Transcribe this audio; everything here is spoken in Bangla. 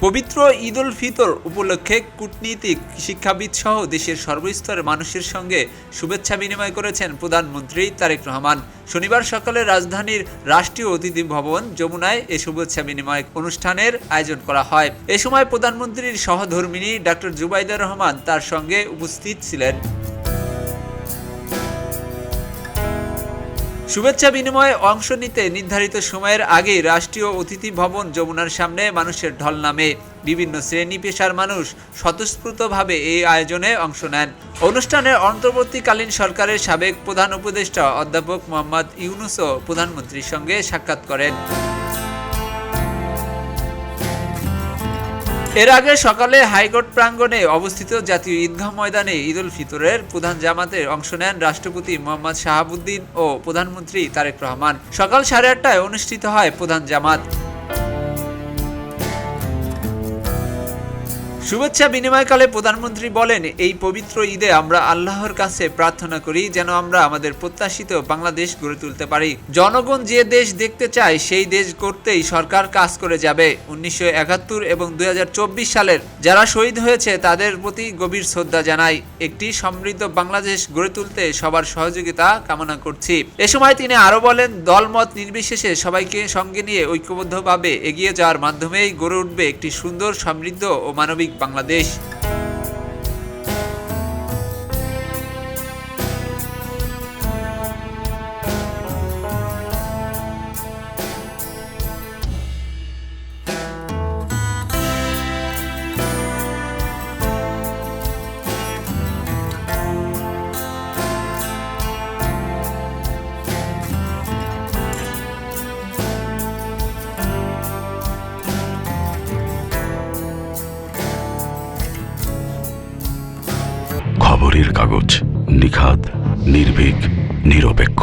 পবিত্র ঈদ উল ফিতর উপলক্ষে কূটনীতিক, শিক্ষাবিদ সহ দেশের সর্বস্তরের মানুষের সঙ্গে শুভেচ্ছা বিনিময় করেছেন প্রধানমন্ত্রী তারেক রহমান। শনিবার সকালে রাজধানীর রাষ্ট্রীয় অতিথি ভবন যমুনায় এ শুভেচ্ছা বিনিময় অনুষ্ঠানের আয়োজন করা হয়। এ সময় প্রধানমন্ত্রীর সহধর্মিণী ডক্টর জুবাইদা রহমান তার সঙ্গে উপস্থিত ছিলেন। শুভেচ্ছা বিনিময়ে অংশ নিতে নির্ধারিত সময়ের আগেই রাষ্ট্রীয় অতিথি ভবন যমুনার সামনে মানুষের ঢল নামে। বিভিন্ন শ্রেণী পেশার মানুষ স্বতঃস্ফূর্তভাবে এই আয়োজনে অংশ নেন। অনুষ্ঠানের অন্তর্বর্তীকালীন সরকারের সাবেক প্রধান উপদেষ্টা অধ্যাপক মোহাম্মদ ইউনূসও প্রধানমন্ত্রীর সঙ্গে সাক্ষাৎ করেন। এর আগে সকালে হাইকোর্ট প্রাঙ্গণে অবস্থিত জাতীয় ঈদগাহ ময়দানে ঈদ উল ফিতরের প্রধান জামাতে অংশ নেন রাষ্ট্রপতি মোহাম্মদ শাহাবুদ্দিন ও প্রধানমন্ত্রী তারেক রহমান। সকাল 8:30টায় অনুষ্ঠিত হয় প্রধান জামাত। শুভেচ্ছা বিনিময়কালে প্রধানমন্ত্রী বলেন, এই পবিত্র ঈদে আমরা আল্লাহর কাছে প্রার্থনা করি যেন আমরা আমাদের প্রত্যাশিত বাংলাদেশ গড়ে তুলতে পারি। জনগণ যে দেশ দেখতে চায় সেই দেশ গড়তেই সরকার কাজ করে যাবে। 1971 এবং 2024 সালের যারা শহীদ হয়েছে তাদের প্রতি গভীর শ্রদ্ধা জানাই। একটি সমৃদ্ধ বাংলাদেশ গড়ে তুলতে সবার সহযোগিতা কামনা করছি। এ সময় তিনি আরো বলেন, দলমত নির্বিশেষে সবাইকে সঙ্গে নিয়ে ঐক্যবদ্ধভাবে এগিয়ে যাওয়ার মাধ্যমেই গড়ে উঠবে একটি সুন্দর, সমৃদ্ধ ও মানবিক বাংলাদেশ। খবরের কাগজ, নিখাত, নির্ভীক, নিরপেক্ষ।